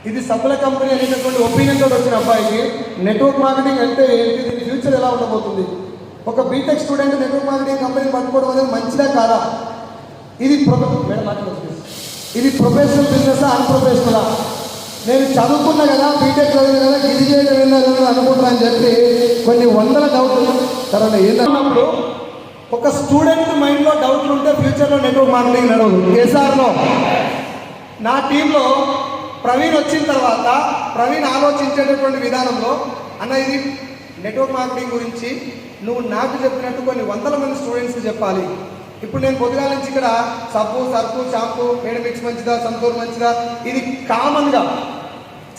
ఇది సబ్బుల కంపెనీ అనేటటువంటి ఒపీనియన్ తోటి వచ్చిన అబ్బాయికి నెట్వర్క్ మార్కెటింగ్ అంటే ఏంటి, దీని ఫ్యూచర్ ఎలా ఉండబోతుంది, ఒక BTech student network marketing company పట్టుకోవడం అనేది మంచిదా కాదా, ఇది ఇది ప్రొఫెషనల్ బిజినెస్ అన్ప్రొఫెషనలా, నేను చదువుకున్నా కదా బీటెక్ చదివిన కదా ఇది చేయడం ఏంటని అనుకుంటున్నా అని చెప్పి కొన్ని వందల డౌట్లు తర్వాత ఏంటన్నప్పుడు ఒక స్టూడెంట్ మైండ్లో డౌట్లు ఉంటే ఫ్యూచర్లో నెట్వర్క్ మార్కెటింగ్ నడవదు. కేసార్లో నా టీంలో ప్రవీణ్ వచ్చిన తర్వాత ప్రవీణ్ ఆలోచించేటటువంటి విధానంలో అన్న ఇది నెట్వర్క్ మార్కెటింగ్ గురించి నువ్వు నాకు చెప్పినట్టు కొన్ని వందల మంది స్టూడెంట్స్కి చెప్పాలి. ఇప్పుడు నేను పొద్దుగాల నుంచి ఇక్కడ సబ్బు సర్పు షాంపూ మేడమిక్స్ మంచిదా సంతూర్ మంచిదా ఇది కామన్గా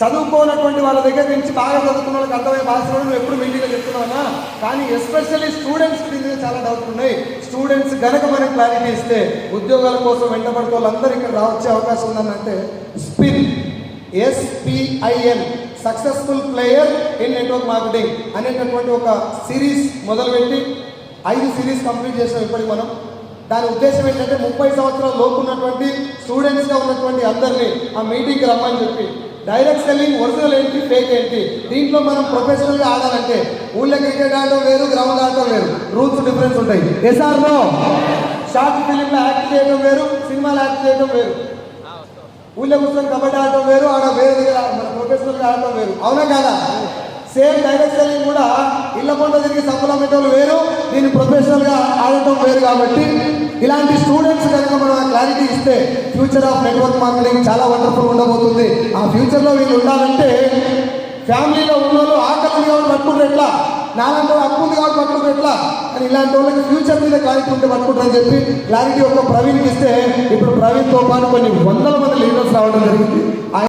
చదువుకోనటువంటి వాళ్ళ దగ్గర నుంచి బాగా చదువుకున్న వాళ్ళకి అర్థమయ్యే భాషలో నువ్వు ఎప్పుడు మీటింగ్లో చెప్తున్నావన్నా, కానీ ఎస్పెషల్లీ స్టూడెంట్స్ మీద చాలా డౌట్లు ఉన్నాయి. స్టూడెంట్స్ గనక మనకి క్లారిటీ ఇస్తే ఉద్యోగాల కోసం వెంటబడితే వాళ్ళందరూ ఇక్కడ రావచ్చే అవకాశం ఉందనంటే spin SPIN successful player in network marketing అనేటటువంటి ఒక సిరీస్ మొదలుపెట్టి 5 సిరీస్ కంప్లీట్ చేసాం ఇప్పటికి మనం. దాని ఉద్దేశం ఏంటంటే 30 సంవత్సరాల లోపు ఉన్నటువంటి స్టూడెంట్స్గా ఉన్నటువంటి అందరినీ ఆ మీటింగ్కి రమ్మని చెప్పి డైరెక్ట్ సెల్లింగ్ ఒరిజినల్ ఏంటి ఫేక్ ఏంటి, దీంట్లో మనం ప్రొఫెషనల్గా ఆడాలంటే ఊళ్ళో క్రికెట్ ఆడటం వేరు గ్రౌండ్ ఆడటం వేరు, రూల్స్ డిఫరెన్స్ ఉంటాయి. ఎస్ఆర్లో షార్ట్ ఫిలింలో యాక్ట్ చేయడం వేరు, సినిమాలో యాక్ట్ చేయడం వేరు, ఊళ్ళో కూర్చొని కబడ్డీ ఆడటం వేరు, ఆడ వేరే దగ్గర మన ప్రొఫెషనల్గా ఆడటం వేరు, అవునా కాదా? సేమ్ డైరెక్ట్ సెల్లింగ్ కూడా ఇళ్ళ పంట తిరిగి సంపల మెట్టలు వేరు, దీన్ని ప్రొఫెషనల్గా ఆడటం వేరు. కాబట్టి ఇలాంటి స్టూడెంట్స్ కనుక మనం క్లారిటీ ఇస్తే ఫ్యూచర్ ఆఫ్ నెట్వర్క్ మార్కెటింగ్ చాలా వండర్ఫుల్ ఉండబోతుంది. ఆ ఫ్యూచర్లో వీళ్ళు ఉండాలంటే ఫ్యామిలీలో ఉన్న వాళ్ళు ఆకలి కాబట్టి పట్టుకుంటారు ఎట్లా, నాలాంటి అప్పు ఉంది కాబట్టి పట్టుకుంటారు ఎట్లా, కానీ ఇలాంటి వాళ్ళకి ఫ్యూచర్ మీద క్లారిటీ ఉంటే పట్టుకుంటారని చెప్పి క్లారిటీ ఒక ప్రవీణ్కి ఇస్తే ఇప్పుడు ప్రవీణ్తో పాటు కొన్ని వందల మంది లీడర్స్